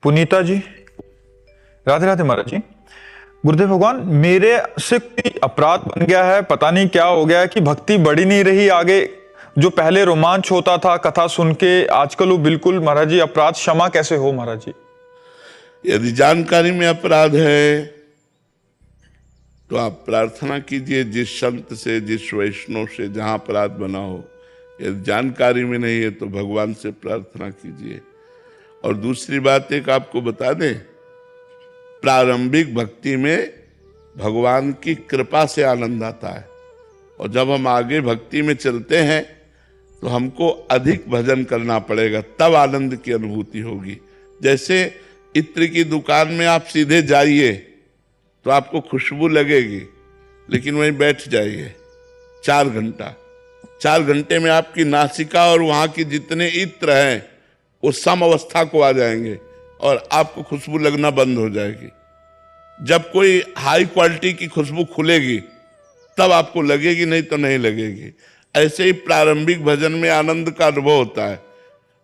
पुनीता जी, राधे राधे महाराज जी। गुरुदेव भगवान, मेरे से कोई अपराध बन गया है, पता नहीं क्या हो गया है कि भक्ति बढ़ी नहीं रही आगे। जो पहले रोमांच होता था कथा सुन के, आजकल वो बिल्कुल महाराज जी अपराध क्षमा कैसे हो महाराज जी? यदि जानकारी में अपराध है तो आप प्रार्थना कीजिए जिस संत से, जिस वैष्णव से, जहां अपराध बना हो। यदि जानकारी में नहीं है तो भगवान से प्रार्थना कीजिए। और दूसरी बात एक आपको बता दें, प्रारंभिक भक्ति में भगवान की कृपा से आनंद आता है, और जब हम आगे भक्ति में चलते हैं तो हमको अधिक भजन करना पड़ेगा, तब आनंद की अनुभूति होगी। जैसे इत्र की दुकान में आप सीधे जाइए तो आपको खुशबू लगेगी, लेकिन वहीं बैठ जाइए 4 घंटा, 4 घंटे में आपकी नासिका और वहां की जितने इत्र हैं वो सम अवस्था को आ जाएंगे और आपको खुशबू लगना बंद हो जाएगी। जब कोई हाई क्वालिटी की खुशबू खुलेगी तब आपको लगेगी, नहीं तो नहीं लगेगी। ऐसे ही प्रारंभिक भजन में आनंद का अनुभव होता है।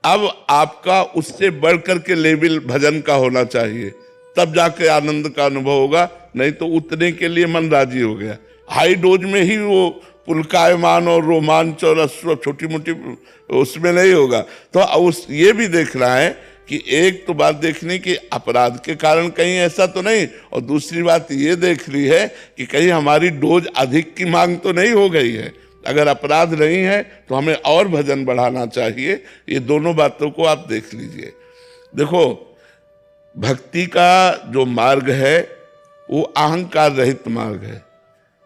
अब आपका उससे बढ़कर के लेवल भजन का होना चाहिए, तब जाके आनंद का अनुभव होगा, नहीं तो उतने के लिए मन राजी हो गया। हाई डोज में ही वो पुलकायमान और रोमांच और अश्व छोटी मोटी उसमें नहीं होगा। तो उस ये भी देखना है कि एक तो बात देखनी कि अपराध के कारण कहीं ऐसा तो नहीं, और दूसरी बात ये देख ली है कि कहीं हमारी डोज अधिक की मांग तो नहीं हो गई है। अगर अपराध नहीं है तो हमें और भजन बढ़ाना चाहिए। ये दोनों बातों को आप देख लीजिए। देखो, भक्ति का जो मार्ग है वो अहंकार रहित मार्ग है,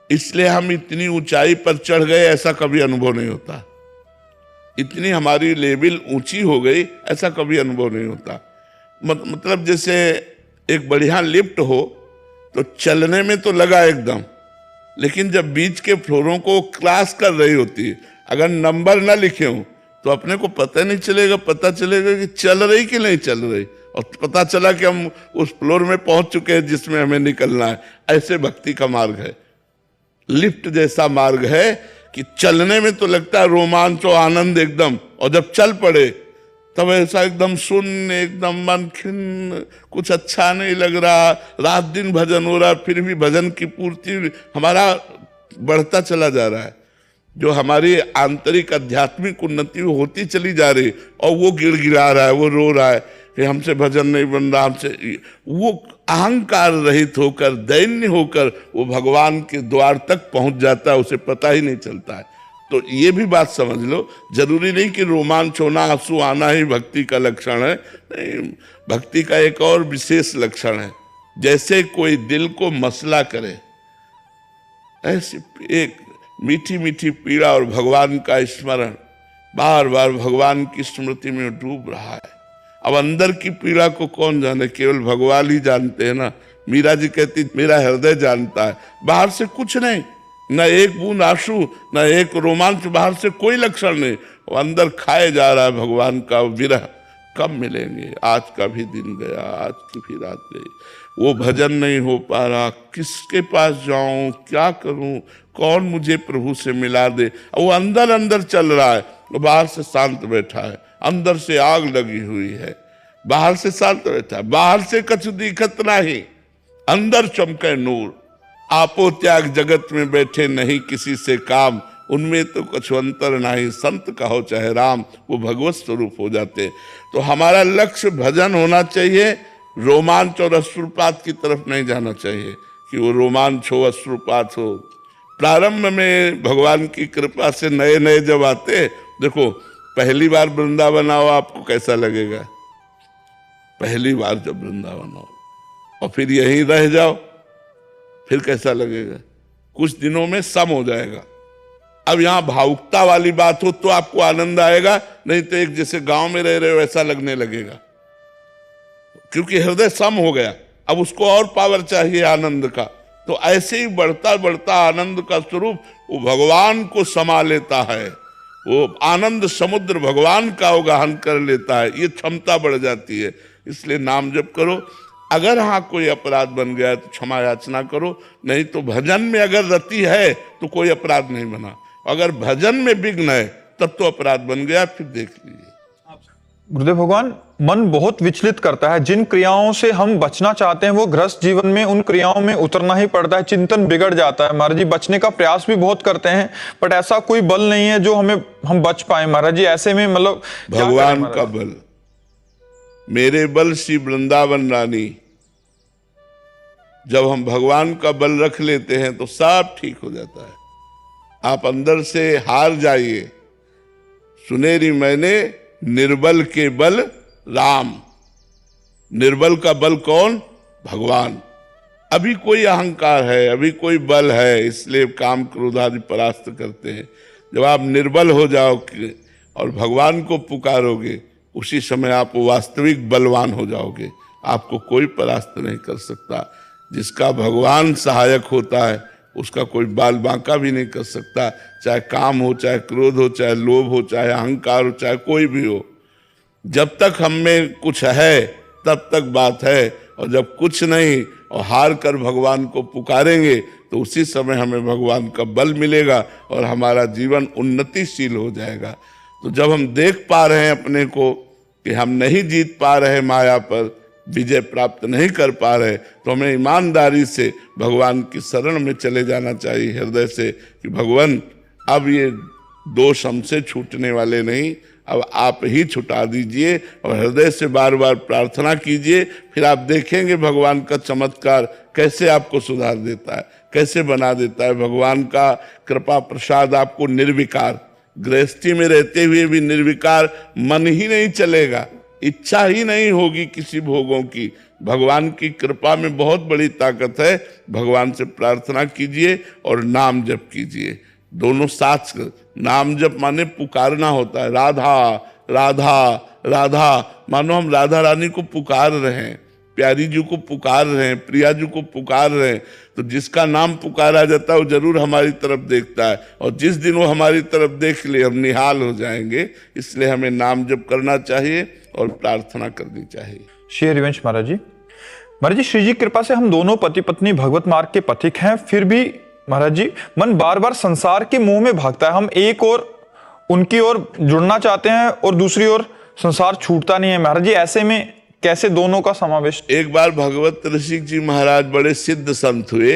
इसलिए हम इतनी ऊंचाई पर चढ़ गए ऐसा कभी अनुभव नहीं होता। इतनी हमारी लेवल ऊंची हो गई ऐसा कभी अनुभव नहीं होता। मतलब जैसे एक बढ़िया लिफ्ट हो तो चलने में तो लगा एकदम, लेकिन जब बीच के फ्लोरों को क्रॉस कर रही होती है, अगर नंबर ना लिखे हो तो अपने को पता नहीं चलेगा, पता चलेगा कि चल रही कि नहीं चल रही, और पता चला कि हम उस फ्लोर में पहुंच चुके हैं जिसमें हमें निकलना है। ऐसे भक्ति का मार्ग है, लिफ्ट जैसा मार्ग है कि चलने में तो लगता है रोमांच और आनंद एकदम, और जब चल पड़े तब ऐसा एकदम शून्य, एकदम मन खिन्न, कुछ अच्छा नहीं लग रहा। रात दिन भजन हो रहा, फिर भी भजन की पूर्ति हमारा बढ़ता चला जा रहा है। जो हमारी आंतरिक आध्यात्मिक उन्नति होती चली जा रही, और वो गिड़गिड़ा रहा है, वो रो रहा है कि हमसे भजन नहीं बन रहा, हमसे। वो अहंकार रहित होकर, दैन्य होकर वो भगवान के द्वार तक पहुंच जाता है, उसे पता ही नहीं चलता है। तो ये भी बात समझ लो, जरूरी नहीं कि रोमांच होना, आंसू आना ही भक्ति का लक्षण है। नहीं, भक्ति का एक और विशेष लक्षण है, जैसे कोई दिल को मसला करे, ऐसी एक मीठी मीठी पीड़ा और भगवान का स्मरण, बार बार भगवान की स्मृति में डूब रहा है। अब अंदर की पीड़ा को कौन जाने, केवल भगवान ही जानते हैं ना। मीरा जी कहती मेरा हृदय जानता है, बाहर से कुछ नहीं, न एक बूंद आंसू, न एक रोमांच, बाहर से कोई लक्षण नहीं। वो अंदर खाए जा रहा है भगवान का विरह। कब मिलेंगे, आज का भी दिन गया, आज की भी रात गई। वो भजन नहीं हो पा रहा, किसके पास जाऊं, क्या करूं, कौन मुझे प्रभु से मिला दे। वो अंदर अंदर चल रहा है, बाहर से शांत बैठा है, अंदर से आग लगी हुई है, बाहर से शांत बैठा है। बाहर से कछु दिखत नहीं, अंदर चमके नूर। आपो त्याग जगत में बैठे नहीं किसी से काम, उनमें तो कछु अंतर नहीं, संत कहो चाहे राम, वो भगवत स्वरूप हो जाते। तो हमारा लक्ष्य भजन होना चाहिए, रोमांच और अश्रुपात की तरफ नहीं जाना चाहिए कि वो रोमांच हो, अश्रुपात हो। प्रारंभ में भगवान की कृपा से नए नए जब आते, देखो पहली बार वृंदावन आओ आपको कैसा लगेगा, पहली बार जब वृंदावन आओ और फिर यहीं रह जाओ फिर कैसा लगेगा। कुछ दिनों में सम हो जाएगा। अब यहां भावुकता वाली बात हो तो आपको आनंद आएगा, नहीं तो एक जैसे गांव में रह रहे हो ऐसा लगने लगेगा, क्योंकि हृदय सम हो गया। अब उसको और पावर चाहिए आनंद का। तो ऐसे ही बढ़ता बढ़ता आनंद का स्वरूप वो भगवान को समा लेता है, वो आनंद समुद्र भगवान का अवगाहन कर लेता है, ये क्षमता बढ़ जाती है। इसलिए नाम जप करो। अगर हाँ कोई अपराध बन गया तो क्षमा याचना करो, नहीं तो भजन में अगर रति है तो कोई अपराध नहीं बना। अगर भजन में विघ्न है तब तो अपराध बन गया, फिर देख लीजिए। गुरुदेव भगवान, मन बहुत विचलित करता है। जिन क्रियाओं से हम बचना चाहते हैं वो गृहस्थ जीवन में उन क्रियाओं में उतरना ही पड़ता है। चिंतन बिगड़ जाता है महाराज जी। बचने का प्रयास भी बहुत करते हैं बट ऐसा कोई बल नहीं है जो हम बच पाए महाराज जी। ऐसे में मतलब भगवान का बल, मेरे बल श्री वृंदावन रानी, जब हम भगवान का बल रख लेते हैं तो सब ठीक हो जाता है। आप अंदर से हार जाइए। सुनेरी मैंने निर्बल के बल राम। निर्बल का बल कौन? भगवान। अभी कोई अहंकार है, अभी कोई बल है, इसलिए काम क्रोध आदि परास्त करते हैं। जब आप निर्बल हो जाओगे और भगवान को पुकारोगे, उसी समय आप वास्तविक बलवान हो जाओगे। आपको कोई परास्त नहीं कर सकता। जिसका भगवान सहायक होता है उसका कोई बाल बांका भी नहीं कर सकता। चाहे काम हो, चाहे क्रोध हो, चाहे लोभ हो, चाहे अहंकार हो, चाहे कोई भी हो। जब तक हम में कुछ है तब तक बात है, और जब कुछ नहीं और हार कर भगवान को पुकारेंगे तो उसी समय हमें भगवान का बल मिलेगा और हमारा जीवन उन्नतिशील हो जाएगा। तो जब हम देख पा रहे हैं अपने को कि हम नहीं जीत पा रहे, माया पर विजय प्राप्त नहीं कर पा रहे, तो हमें ईमानदारी से भगवान की शरण में चले जाना चाहिए हृदय से कि भगवान अब ये दोष हमसे छूटने वाले नहीं, अब आप ही छुटा दीजिए। और हृदय से बार बार प्रार्थना कीजिए। फिर आप देखेंगे भगवान का चमत्कार कैसे आपको सुधार देता है, कैसे बना देता है। भगवान का कृपा प्रसाद आपको निर्विकार, गृहस्थी में रहते हुए भी निर्विकार मन ही नहीं चलेगा, इच्छा ही नहीं होगी किसी भोगों की। भगवान की कृपा में बहुत बड़ी ताकत है। भगवान से प्रार्थना कीजिए और नाम जप कीजिए, दोनों साथ। नाम जप माने पुकारना होता है। राधा राधा राधा, मानो हम राधा रानी को पुकार रहे हैं, प्यारी जी को पुकार रहे हैं, प्रिया जी को पुकार रहे हैं। तो जिसका नाम पुकारा जाता है वो जरूर हमारी तरफ देखता है, और जिस दिन वो हमारी तरफ देख ले हम निहाल हो जाएंगे। इसलिए हमें नाम जप करना चाहिए और प्रार्थना करनी चाहिए। श्री हरिवंश महाराज जी, महाराज जी श्री जी कृपा से हम दोनों पति पत्नी भगवत मार्ग के पथिक हैं, फिर भी महाराज जी मन बार बार संसार के मुंह में भागता है। हम एक और उनकी ओर जुड़ना चाहते हैं और दूसरी ओर संसार छूटता नहीं है महाराज जी। ऐसे में कैसे दोनों का समावेश? एक बार भगवत ऋषिक जी महाराज बड़े सिद्ध संत हुए,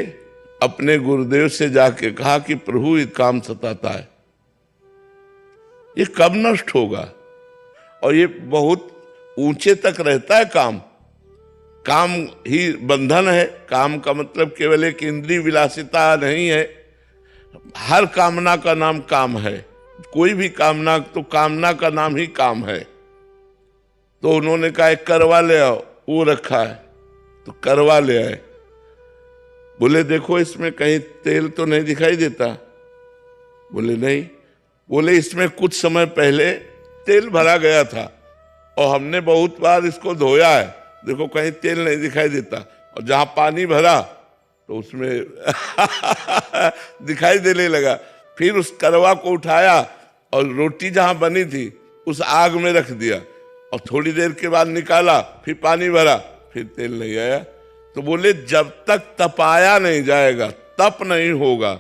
अपने गुरुदेव से जाके कहा कि प्रभु ये काम सताता है, ये कब नष्ट होगा? और ये बहुत ऊंचे तक रहता है काम। काम ही बंधन है। काम का मतलब केवल एक इंद्रिय विलासिता नहीं है। हर कामना का नाम काम है। कोई भी कामना, तो कामना का नाम ही काम है। तो उन्होंने कहा एक करवा ले आओ, वो रखा है तो करवा ले आए। बोले देखो इसमें कहीं तेल तो नहीं दिखाई देता? बोले नहीं। बोले इसमें कुछ समय पहले तेल भरा गया था और हमने बहुत बार इसको धोया है, देखो कहीं तेल नहीं दिखाई देता। और जहां पानी भरा तो उसमें दिखाई देने लगा। फिर उस करवा को उठाया और रोटी जहां बनी थी उस आग में रख दिया, और थोड़ी देर के बाद निकाला, फिर पानी भरा, फिर तेल नहीं आया। तो बोले जब तक तपाया नहीं जाएगा, तप नहीं होगा,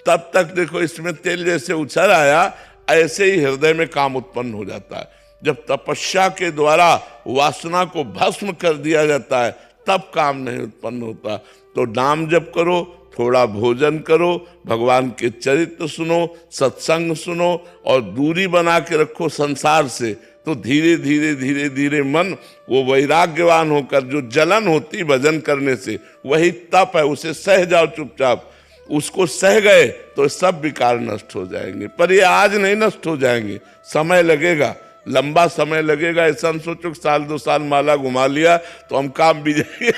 तब तक देखो इसमें तेल जैसे उछल आया, ऐसे ही हृदय में काम उत्पन्न हो जाता है। जब तपस्या के द्वारा वासना को भस्म कर दिया जाता है तब काम नहीं उत्पन्न होता। तो नाम जप करो, थोड़ा भोजन करो, भगवान के चरित्र सुनो, सत्संग सुनो, और दूरी बना के रखो संसार से। तो धीरे धीरे धीरे धीरे मन वो वैराग्यवान होकर, जो जलन होती भजन करने से, वही तप है, उसे सह जाओ चुपचाप। उसको सह गए तो सब विकार नष्ट हो जाएंगे। पर ये आज नहीं नष्ट हो जाएंगे, समय लगेगा, लंबा समय लगेगा। ऐसा हम सोचो 1-2 साल माला घुमा लिया तो हम काम विजयी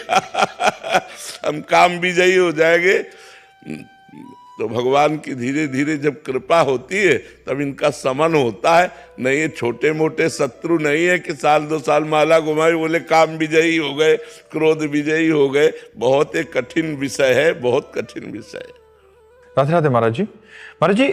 हम काम विजयी हो जाएंगे। तो भगवान की धीरे धीरे जब कृपा होती है तब इनका समन होता है। नहीं ये छोटे मोटे शत्रु नहीं है कि 1-2 साल माला घुमाई बोले काम विजयी हो गए, क्रोध विजयी हो गए। बहुत एक कठिन विषय है, बहुत कठिन विषय है। राधे राधे महाराज जी। महाराज जी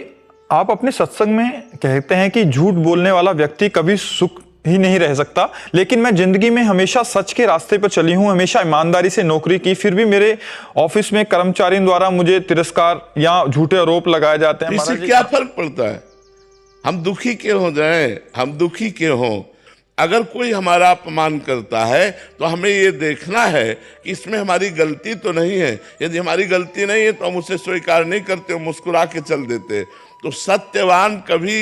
आप अपने सत्संग में कहते हैं कि झूठ बोलने वाला व्यक्ति कभी सुख ही नहीं रह सकता, लेकिन मैं जिंदगी में हमेशा सच के रास्ते पर चली हूं, हमेशा ईमानदारी से नौकरी की, फिर भी मेरे ऑफिस में कर्मचारियों द्वारा मुझे तिरस्कार या झूठे आरोप लगाए जाते हैं। इससे क्या फर्क पड़ता है? हम दुखी क्यों हो जाएं? हम दुखी क्यों हों? अगर कोई हमारा अपमान करता है तो हमें ये देखना है कि इसमें हमारी गलती तो नहीं है। यदि हमारी गलती नहीं है तो हम उसे स्वीकार नहीं करते, मुस्कुरा के चल देते। तो सत्यवान कभी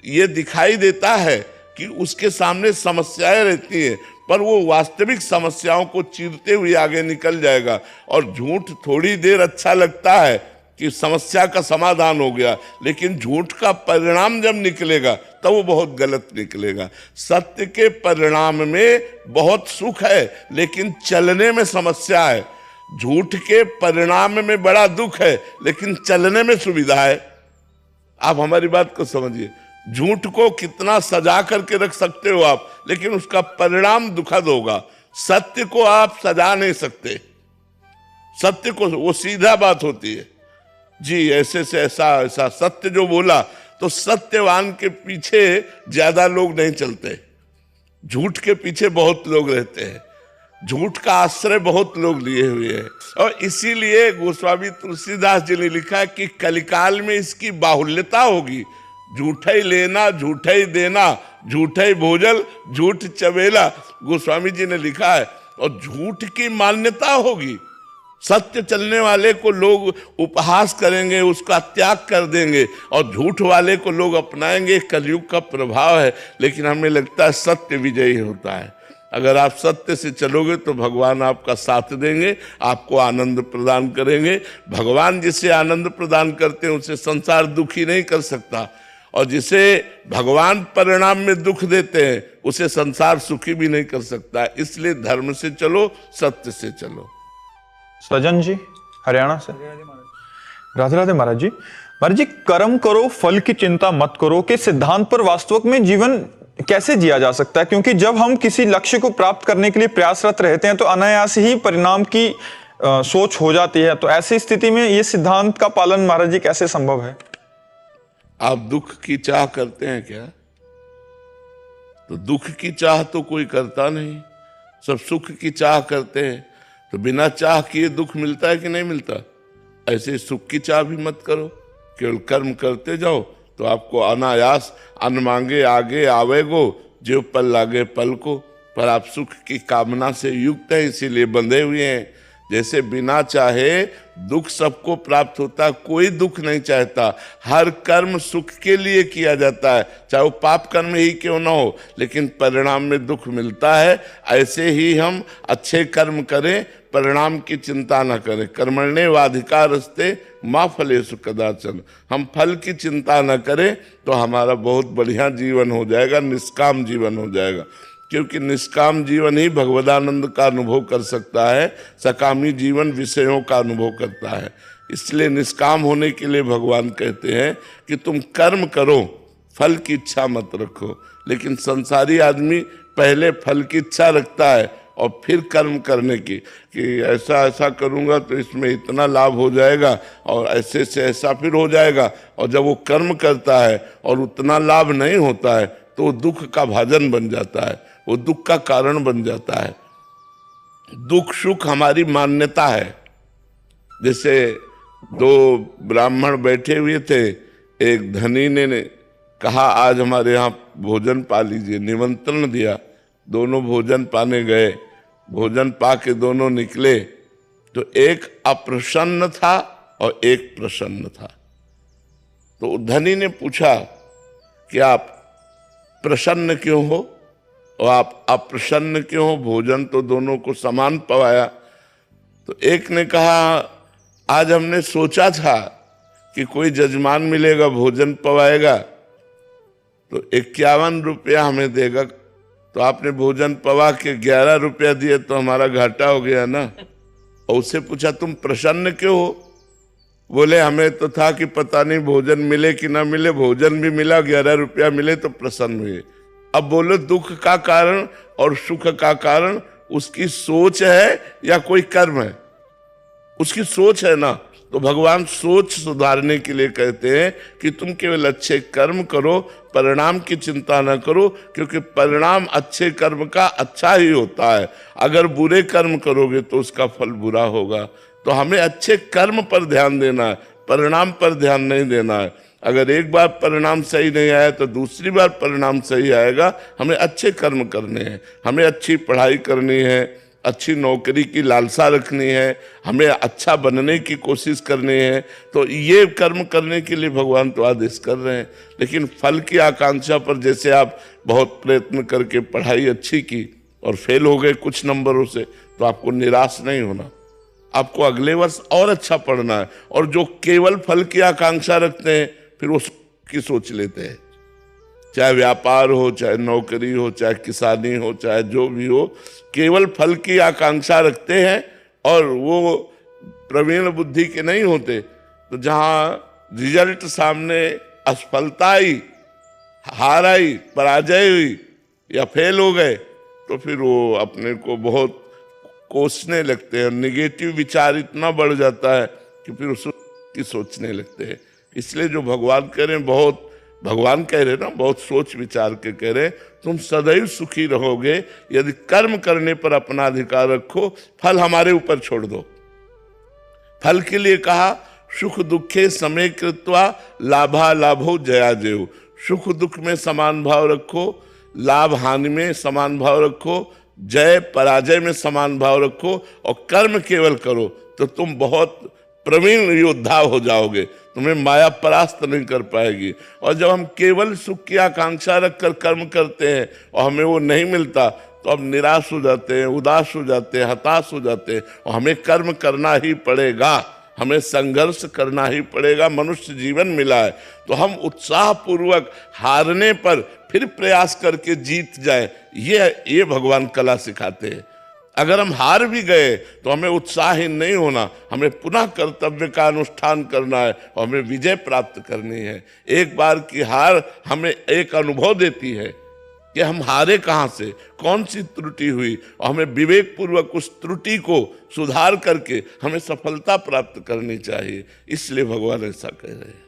ये दिखाई देता है कि उसके सामने समस्याएं रहती हैं, पर वो वास्तविक समस्याओं को चीरते हुए आगे निकल जाएगा। और झूठ थोड़ी देर अच्छा लगता है कि समस्या का समाधान हो गया, लेकिन झूठ का परिणाम जब निकलेगा तब वो बहुत गलत निकलेगा। सत्य के परिणाम में बहुत सुख है, लेकिन चलने में समस्या है। झूठ के परिणाम में बड़ा दुख है, लेकिन चलने में सुविधा है। आप हमारी बात को समझिए, झूठ को कितना सजा करके रख सकते हो आप, लेकिन उसका परिणाम दुखद होगा। सत्य को आप सजा नहीं सकते, सत्य को वो सीधा बात होती है। जी ऐसे से ऐसा ऐसा सत्य जो बोला, तो सत्यवान के पीछे ज्यादा लोग नहीं चलते, झूठ के पीछे बहुत लोग रहते हैं। झूठ का आश्रय बहुत लोग लिए हुए हैं, और इसीलिए गोस्वामी तुलसीदास जी ने लिखा है कि कलिकाल में इसकी बाहुल्यता होगी। झूठा ही लेना, झूठा ही देना, झूठा ही भोजन, झूठ चबेला, गोस्वामी जी ने लिखा है। और झूठ की मान्यता होगी। सत्य चलने वाले को लोग उपहास करेंगे, उसका त्याग कर देंगे, और झूठ वाले को लोग अपनाएंगे। कलयुग का प्रभाव है, लेकिन हमें लगता है सत्य विजयी होता है। अगर आप सत्य से चलोगे तो भगवान आपका साथ देंगे, आपको आनंद प्रदान करेंगे। भगवान जिसे आनंद प्रदान करते हैं उसे संसार दुखी नहीं कर सकता, और जिसे भगवान परिणाम में दुख देते हैं उसे संसार सुखी भी नहीं कर सकता। इसलिए धर्म से चलो, सत्य से चलो। सजन जी हरियाणा से। राधे राधे महाराज जी। महाराज जी, कर्म करो फल की चिंता मत करो के सिद्धांत पर वास्तव में जीवन कैसे जिया जा सकता है? क्योंकि जब हम किसी लक्ष्य को प्राप्त करने के लिए प्रयासरत रहते हैं तो अनायास ही परिणाम की सोच हो जाती है। तो ऐसी स्थिति में ये सिद्धांत का पालन महाराज जी कैसे संभव है? आप दुख की चाह करते हैं क्या? तो दुख की चाह तो कोई करता नहीं, सब सुख की चाह करते हैं। तो बिना चाह किए दुख मिलता है कि नहीं मिलता? ऐसे सुख की चाह भी मत करो, केवल कर्म करते जाओ तो आपको अनायास अन्न मांगे आगे आवेगो, जो पल लागे पल को। पर आप सुख की कामना से युक्त हैं, इसीलिए बंधे हुए हैं। जैसे बिना चाहे दुख सबको प्राप्त होता है, कोई दुख नहीं चाहता। हर कर्म सुख के लिए किया जाता है, चाहे वो पाप कर्म ही क्यों ना हो, लेकिन परिणाम में दुख मिलता है। ऐसे ही हम अच्छे कर्म करें, परिणाम की चिंता न करें। कर्मण्येवाधिकारस्ते मा फलेषु कदाचन। हम फल की चिंता न करें तो हमारा बहुत बढ़िया जीवन हो जाएगा, निष्काम जीवन हो जाएगा। क्योंकि निष्काम जीवन ही भगवदानंद का अनुभव कर सकता है, सकामी जीवन विषयों का अनुभव करता है। इसलिए निष्काम होने के लिए भगवान कहते हैं कि तुम कर्म करो, फल की इच्छा मत रखो। लेकिन संसारी आदमी पहले फल की इच्छा रखता है और फिर कर्म करने की, कि ऐसा ऐसा करूँगा तो इसमें इतना लाभ हो जाएगा, और ऐसे से ऐसा फिर हो जाएगा। और जब वो कर्म करता है और उतना लाभ नहीं होता है तो दुख का भाजन बन जाता है, वो दुख का कारण बन जाता है। दुख सुख हमारी मान्यता है। जैसे दो ब्राह्मण बैठे हुए थे, एक धनी ने कहा आज हमारे यहाँ भोजन पा लीजिए, निमंत्रण दिया। दोनों भोजन पाने गए, भोजन पा के दोनों निकले तो एक अप्रसन्न था और एक प्रसन्न था। तो धनी ने पूछा कि आप प्रसन्न क्यों हो और आप अप्रसन्न क्यों हो? भोजन तो दोनों को समान पवाया। तो एक ने कहा आज हमने सोचा था कि कोई जजमान मिलेगा, भोजन पवाएगा तो 51 रुपया हमें देगा, तो आपने भोजन पवा के 11 रुपया दिए तो हमारा घाटा हो गया ना। और उससे पूछा तुम प्रसन्न क्यों हो? बोले हमें तो था कि पता नहीं भोजन मिले कि ना मिले, भोजन भी मिला, 11 रुपया मिले तो प्रसन्न हुए। अब बोलो दुख का कारण और सुख का कारण उसकी सोच है या कोई कर्म है? उसकी सोच है ना। तो भगवान सोच सुधारने के लिए कहते हैं कि तुम केवल अच्छे कर्म करो, परिणाम की चिंता न करो, क्योंकि परिणाम अच्छे कर्म का अच्छा ही होता है। अगर बुरे कर्म करोगे तो उसका फल बुरा होगा। तो हमें अच्छे कर्म पर ध्यान देना है, परिणाम पर ध्यान नहीं देना है। अगर एक बार परिणाम सही नहीं आया तो दूसरी बार परिणाम सही आएगा। हमें अच्छे कर्म करने हैं, हमें अच्छी पढ़ाई करनी है, अच्छी नौकरी की लालसा रखनी है, हमें अच्छा बनने की कोशिश करनी है। तो ये कर्म करने के लिए भगवान तो आदेश कर रहे हैं। लेकिन फल की आकांक्षा पर, जैसे आप बहुत प्रयत्न करके पढ़ाई अच्छी की और फेल हो गए कुछ नंबरों से, तो आपको निराश नहीं होना, आपको अगले वर्ष और अच्छा पढ़ना है। और जो केवल फल की आकांक्षा रखते हैं फिर वो की सोच लेते हैं, चाहे व्यापार हो, चाहे नौकरी हो, चाहे किसानी हो, चाहे जो भी हो, केवल फल की आकांक्षा रखते हैं और वो प्रवीण बुद्धि के नहीं होते। तो जहाँ रिजल्ट सामने असफलता आई, हार आई, पराजय हुई या फेल हो गए, तो फिर वो अपने को बहुत कोसने लगते हैं। निगेटिव विचार इतना बढ़ जाता है कि फिर उसकी सोचने लगते हैं। इसलिए जो भगवान कह रहे हैं, बहुत भगवान कह रहे ना, बहुत सोच विचार के कह रहे, तुम सदैव सुखी रहोगे यदि कर्म करने पर अपना अधिकार रखो, फल हमारे ऊपर छोड़ दो। फल के लिए कहा सुख दुखे समय कृत्वा लाभा लाभो जया जयो। सुख दुख में समान भाव रखो, लाभ हानि में समान भाव रखो, जय पराजय में समान भाव रखो और कर्म केवल करो तो तुम बहुत प्रवीण योद्धा हो जाओगे, तुम्हें माया परास्त नहीं कर पाएगी। और जब हम केवल सुख की आकांक्षा रखकर कर्म करते हैं और हमें वो नहीं मिलता, तो अब निराश हो जाते हैं, उदास हो जाते हैं, हताश हो जाते हैं। और हमें कर्म करना ही पड़ेगा, हमें संघर्ष करना ही पड़ेगा। मनुष्य जीवन मिला है तो हम उत्साह पूर्वक हारने पर फिर प्रयास करके जीत जाए, ये भगवान कला सिखाते हैं। अगर हम हार भी गए तो हमें उत्साहहीन नहीं होना, हमें पुनः कर्तव्य का अनुष्ठान करना है और हमें विजय प्राप्त करनी है। एक बार की हार हमें एक अनुभव देती है कि हम हारे कहाँ से, कौन सी त्रुटि हुई, और हमें विवेक पूर्वक उस त्रुटि को सुधार करके हमें सफलता प्राप्त करनी चाहिए। इसलिए भगवान ऐसा कह रहे हैं।